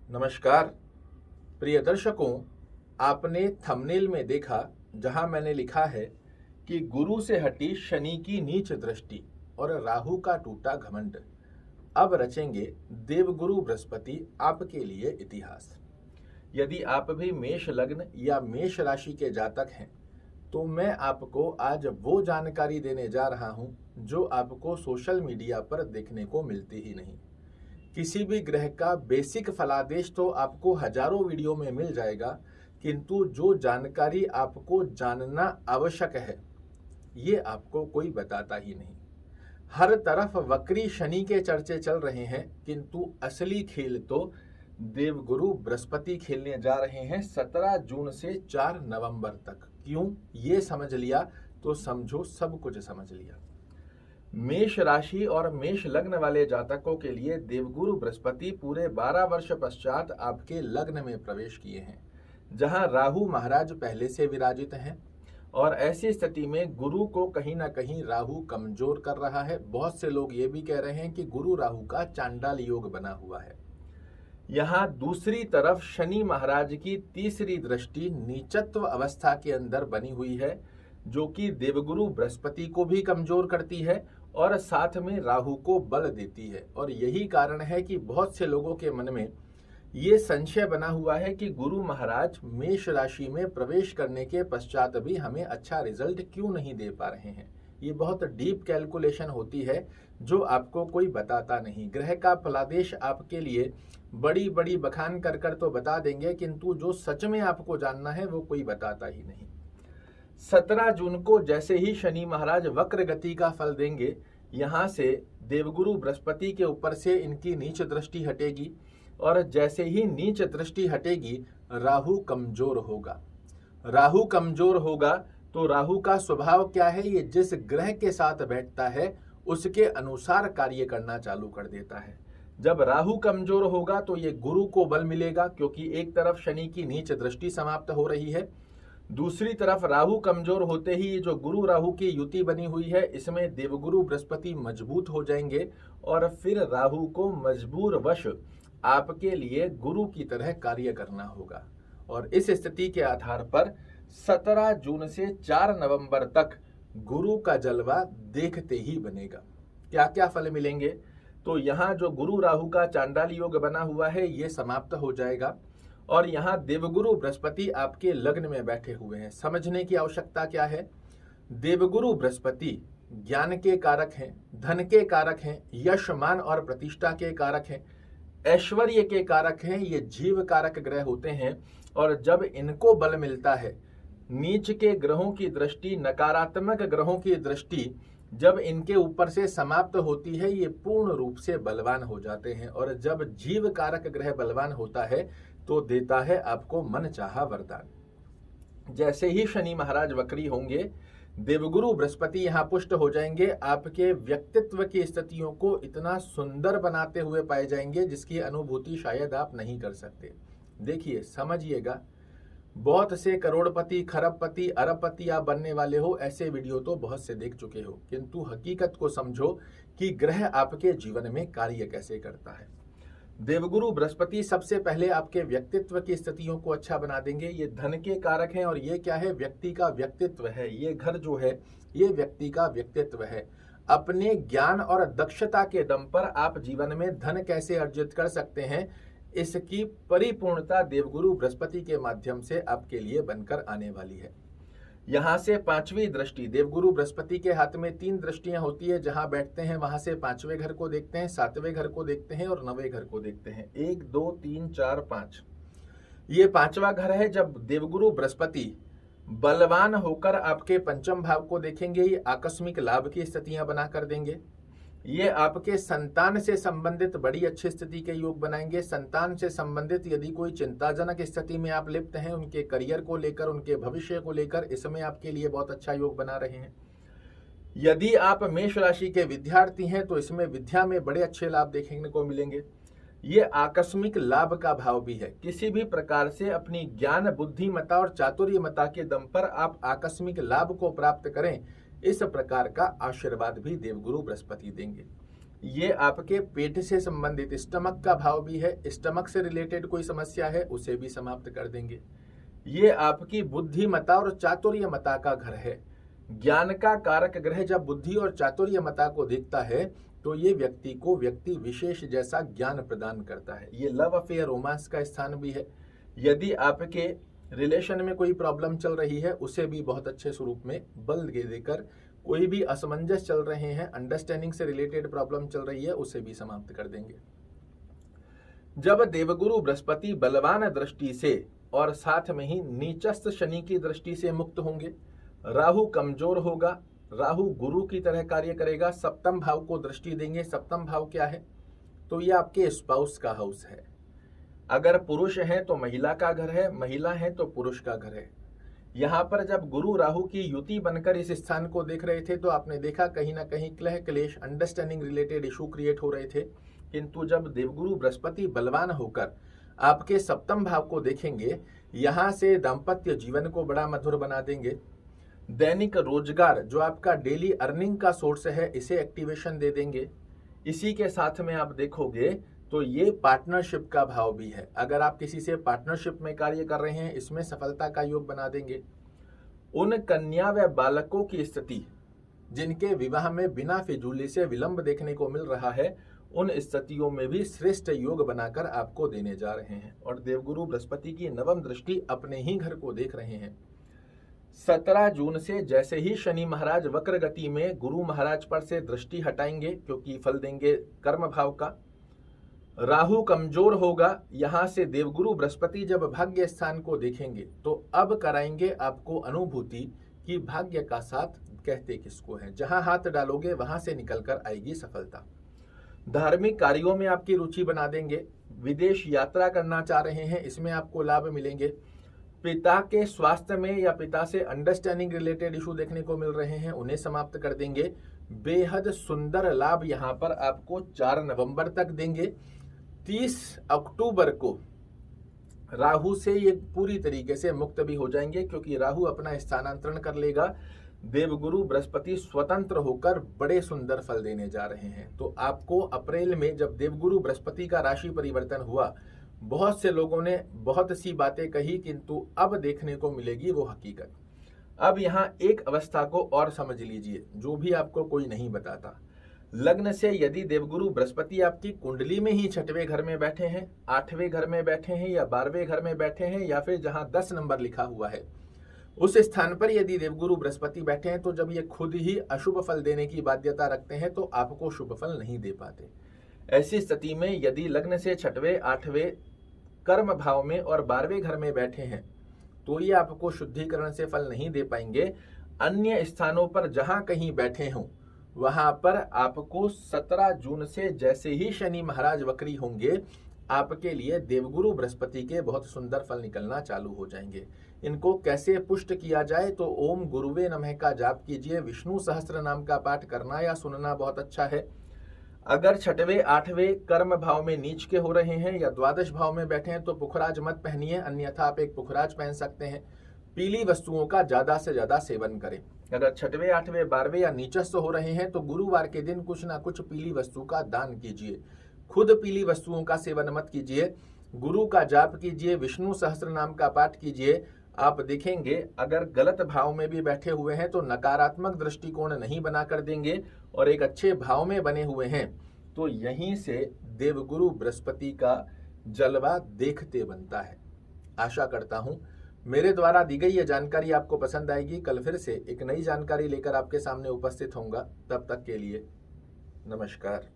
नमस्कार प्रिय दर्शकों, आपने थंबनेल में देखा जहां मैंने लिखा है कि गुरु से हटी शनि की नीच दृष्टि और राहु का टूटा घमंड। अब रचेंगे देवगुरु बृहस्पति आपके लिए इतिहास। यदि आप भी मेष लग्न या मेष राशि के जातक हैं तो मैं आपको आज वो जानकारी देने जा रहा हूं जो आपको सोशल मीडिया पर देखने को मिलती ही नहीं। किसी भी ग्रह का बेसिक फलादेश तो आपको हजारों वीडियो में मिल जाएगा, किंतु जो जानकारी आपको जानना आवश्यक है ये आपको कोई बताता ही नहीं। हर तरफ वक्री शनि के चर्चे चल रहे हैं, किंतु असली खेल तो देवगुरु बृहस्पति खेलने जा रहे हैं 17 जून से 4 नवंबर तक। क्यों, ये समझ लिया तो समझो सब कुछ समझ लिया। मेष राशि और मेष लग्न वाले जातकों के लिए देवगुरु बृहस्पति पूरे 12 वर्ष पश्चात आपके लग्न में प्रवेश किए हैं, जहां राहु महाराज पहले से विराजित हैं। और ऐसी स्थिति में गुरु को कहीं ना कहीं राहु कमजोर कर रहा है। बहुत से लोग ये भी कह रहे हैं कि गुरु राहु का चांडाल योग बना हुआ है। यहाँ दूसरी तरफ शनि महाराज की तीसरी दृष्टि नीचत्व अवस्था के अंदर बनी हुई है, जो कि देवगुरु बृहस्पति को भी कमजोर करती है और साथ में राहु को बल देती है। और यही कारण है कि बहुत से लोगों के मन में ये संशय बना हुआ है कि गुरु महाराज मेष राशि में प्रवेश करने के पश्चात भी हमें अच्छा रिजल्ट क्यों नहीं दे पा रहे हैं। ये बहुत डीप कैलकुलेशन होती है जो आपको कोई बताता नहीं। ग्रह का फलादेश आपके लिए बड़ी बड़ी बखान कर कर तो बता देंगे, किंतु जो सच में आपको जानना है वो कोई बताता ही नहीं। 17 जून को जैसे ही शनि महाराज वक्र गति का फल देंगे, यहाँ से देवगुरु बृहस्पति के ऊपर से इनकी नीच दृष्टि हटेगी और जैसे ही नीच दृष्टि हटेगी राहु कमजोर होगा। राहु कमजोर होगा तो राहु का स्वभाव क्या है, ये जिस ग्रह के साथ बैठता है उसके अनुसार कार्य करना चालू कर देता है। जब राहु कमजोर होगा तो ये गुरु को बल मिलेगा, क्योंकि एक तरफ शनि की नीच दृष्टि समाप्त हो रही है, दूसरी तरफ राहु कमजोर होते ही ये जो गुरु राहु की युति बनी हुई है इसमें देवगुरु बृहस्पति मजबूत हो जाएंगे और फिर राहु को मजबूर वश आपके लिए गुरु की तरह कार्य करना होगा। और इस स्थिति के आधार पर 17 जून से 4 नवंबर तक गुरु का जलवा देखते ही बनेगा। क्या क्या फल मिलेंगे, तो यहाँ जो गुरु राहु का चांडाल योग बना हुआ है ये समाप्त हो जाएगा और यहाँ देवगुरु बृहस्पति आपके लग्न में बैठे हुए हैं। समझने की आवश्यकता क्या है, देवगुरु बृहस्पति ज्ञान के कारक हैं, धन के कारक हैं, यश मान और प्रतिष्ठा के कारक हैं, ऐश्वर्य के कारक हैं। ये जीव कारक ग्रह होते हैं और जब इनको बल मिलता है, नीच के ग्रहों की दृष्टि, नकारात्मक ग्रहों की दृष्टि जब इनके ऊपर से समाप्त होती है, ये पूर्ण रूप से बलवान हो जाते हैं। और जब जीव कारक ग्रह बलवान होता है तो देता है आपको मनचाहा वरदान। जैसे ही शनि महाराज वक्री होंगे, देवगुरु बृहस्पति यहाँ पुष्ट हो जाएंगे, आपके व्यक्तित्व की स्थितियों को इतना सुंदर बनाते हुए पाए जाएंगे जिसकी अनुभूति शायद आप नहीं कर सकते। देखिए, समझिएगा, बहुत से करोड़पति, खरबपति, अरबपति आप बनने वाले हो, ऐसे वीडियो तो बहुत से देख चुके हो, किंतु हकीकत को समझो कि ग्रह आपके जीवन में कार्य कैसे करता है। देवगुरु बृहस्पति सबसे पहले आपके व्यक्तित्व की स्थितियों को अच्छा बना देंगे। ये धन के कारक हैं और ये क्या है, व्यक्ति का व्यक्तित्व है। ये घर जो है ये व्यक्ति का व्यक्तित्व है। अपने ज्ञान और दक्षता के दम पर आप जीवन में धन कैसे अर्जित कर सकते हैं, इसकी परिपूर्णता देवगुरु बृहस्पति के माध्यम से आपके लिए बनकर आने वाली है। यहाँ से 5वीं दृष्टि, देवगुरु बृहस्पति के हाथ में 3 दृष्टियां होती है, जहां बैठते हैं वहां से 5वें घर को देखते हैं, 7वें घर को देखते हैं और 9वें घर को देखते हैं। 1 2 3 4 5, ये 5वां घर है। जब देवगुरु बृहस्पति बलवान होकर आपके पंचम भाव को देखेंगे, ये आकस्मिक लाभ की स्थितियां बना कर देंगे। ये आपके संतान से संबंधित बड़ी अच्छी स्थिति के योग बनाएंगे। संतान से संबंधित यदि कोई चिंताजनक स्थिति में आप लिप्त हैं, उनके करियर को लेकर, उनके भविष्य को लेकर, इसमें आपके लिए बहुत अच्छा योग बना रहे हैं। यदि आप मेष राशि के विद्यार्थी हैं तो इसमें विद्या में बड़े अच्छे लाभ देखने को मिलेंगे। ये आकस्मिक लाभ का भाव भी है। किसी भी प्रकार से अपनी ज्ञान, बुद्धिमता और चातुर्यमता के दम पर आप आकस्मिक लाभ को प्राप्त करें, इस प्रकार का आशीर्वाद भी देवगुरु बृहस्पति देंगे। ये आपके पेट से संबंधित स्टमक का भाव भी है, स्टमक से रिलेटेड कोई समस्या है उसे भी समाप्त कर देंगे। ये आपकी बुद्धिमता और चातुर्यमता का घर है। ज्ञान का कारक ग्रह जब बुद्धि और चातुर्यमता को देखता है तो ये व्यक्ति को व्यक्ति विशेष जैसा ज्ञान प्रदान करता है। ये लव अफेयर रोमांस का स्थान भी है। यदि आपके रिलेशन में कोई प्रॉब्लम चल रही है उसे भी बहुत अच्छे स्वरूप में बल देकर, कोई भी असमंजस चल रहे हैं, अंडरस्टैंडिंग से रिलेटेड प्रॉब्लम चल रही है उसे भी समाप्त कर देंगे। जब देवगुरु बृहस्पति बलवान दृष्टि से और साथ में ही नीचस्थ शनि की दृष्टि से मुक्त होंगे, राहु कमजोर होगा, राहु गुरु की तरह कार्य करेगा, सप्तम भाव को दृष्टि देंगे। सप्तम भाव क्या है? तो ये आपके स्पाउस का हाउस है। अगर पुरुष है तो महिला का घर है, महिला है तो पुरुष का घर है। यहाँ पर जब गुरु राहु की युति बनकर इस स्थान को देख रहे थे तो आपने देखा कहीं ना कहीं कलह क्लेश, अंडरस्टैंडिंग रिलेटेड इशू क्रिएट हो रहे थे। किंतु जब देवगुरु बृहस्पति बलवान होकर आपके सप्तम भाव को देखेंगे, यहाँ से दाम्पत्य जीवन को बड़ा मधुर बना देंगे। दैनिक रोजगार जो आपका डेली अर्निंग का सोर्स है इसे एक्टिवेशन दे देंगे। इसी के साथ में आप देखोगे तो ये पार्टनरशिप का भाव भी है। अगर आप किसी से पार्टनरशिप में कार्य कर रहे हैं इसमें सफलता का योग बना देंगे। उन कन्या व बालकों की स्थिति जिनके विवाह में बिना फिजूली से विलंब देखने को मिल रहा है, उन स्थितियों में भी श्रेष्ठ योग बनाकर आपको देने जा रहे हैं। और देवगुरु बृहस्पति की नवम दृष्टि अपने ही घर को देख रहे हैं। 17 जून से जैसे ही शनि महाराज वक्र गति में गुरु महाराज पर से दृष्टि हटाएंगे, क्योंकि फल देंगे कर्म भाव का, राहु कमजोर होगा। यहां से देवगुरु बृहस्पति जब भाग्य स्थान को देखेंगे तो अब कराएंगे आपको अनुभूति कि भाग्य का साथ कहते किसको है। जहां हाथ डालोगे वहां से निकलकर आएगी सफलता। धार्मिक कार्यों में आपकी रुचि बना देंगे। विदेश यात्रा करना चाह रहे हैं, इसमें आपको लाभ मिलेंगे। पिता के स्वास्थ्य में या पिता से अंडरस्टैंडिंग रिलेटेड इशू देखने को मिल रहे हैं, उन्हें समाप्त कर देंगे। बेहद सुंदर लाभ यहाँ पर आपको 4 नवंबर तक देंगे। 30 अक्टूबर को राहु से ये पूरी तरीके से मुक्त भी हो जाएंगे, क्योंकि राहु अपना स्थानांतरण कर लेगा। देवगुरु बृहस्पति स्वतंत्र होकर बड़े सुंदर फल देने जा रहे हैं। तो आपको अप्रैल में जब देवगुरु बृहस्पति का राशि परिवर्तन हुआ, बहुत से लोगों ने बहुत सी बातें कही, किंतु अब देखने को मिलेगी वो हकीकत। अब यहाँ एक अवस्था को और समझ लीजिए जो भी आपको कोई नहीं बताता। लग्न से यदि देवगुरु बृहस्पति आपकी कुंडली में ही 6वें घर में बैठे हैं, 8वें घर में बैठे हैं या 12वें घर में बैठे हैं, या फिर जहाँ 10 नंबर लिखा हुआ है उस स्थान पर यदि देवगुरु बृहस्पति बैठे हैं, तो जब ये खुद ही अशुभ फल देने की बाध्यता रखते हैं तो आपको शुभ फल नहीं दे पाते। ऐसी स्थिति में यदि लग्न से 6वें 8वें कर्म भाव में और 12वें घर में बैठे हैं तो ये आपको शुद्धिकरण से फल नहीं दे पाएंगे। अन्य स्थानों पर जहां कहीं बैठे हों वहां पर आपको 17 जून से जैसे ही शनि महाराज वक्री होंगे, आपके लिए देवगुरु बृहस्पति के बहुत सुंदर फल निकलना चालू हो जाएंगे। इनको कैसे पुष्ट किया जाए? तो ओम गुरुवे नमः का जाप कीजिए। विष्णु सहस्त्र नाम का पाठ करना या सुनना बहुत अच्छा है। अगर 6वें 8वें कर्म भाव में नीच के हो रहे हैं या द्वादश भाव में बैठे हैं तो पुखराज मत पहनिए, अन्यथा आप एक पुखराज पहन सकते हैं। पीली वस्तुओं का ज्यादा से ज्यादा सेवन करें। अगर 6वें 8वें 12वें या नीचस्थ हो रहे हैं तो गुरुवार के दिन कुछ ना कुछ पीली वस्तु का दान कीजिए। खुद पीली वस्तुओं का सेवन मत कीजिए। गुरु का जाप कीजिए, विष्णु सहस्त्र नाम का पाठ कीजिए। आप देखेंगे अगर गलत भाव में भी बैठे हुए हैं तो नकारात्मक दृष्टिकोण नहीं बना कर देंगे, और एक अच्छे भाव में बने हुए हैं तो यहीं से देवगुरु बृहस्पति का जलवा देखते बनता है। आशा करता हूं मेरे द्वारा दी गई यह जानकारी आपको पसंद आएगी। कल फिर से एक नई जानकारी लेकर आपके सामने उपस्थित होऊंगा। तब तक के लिए नमस्कार।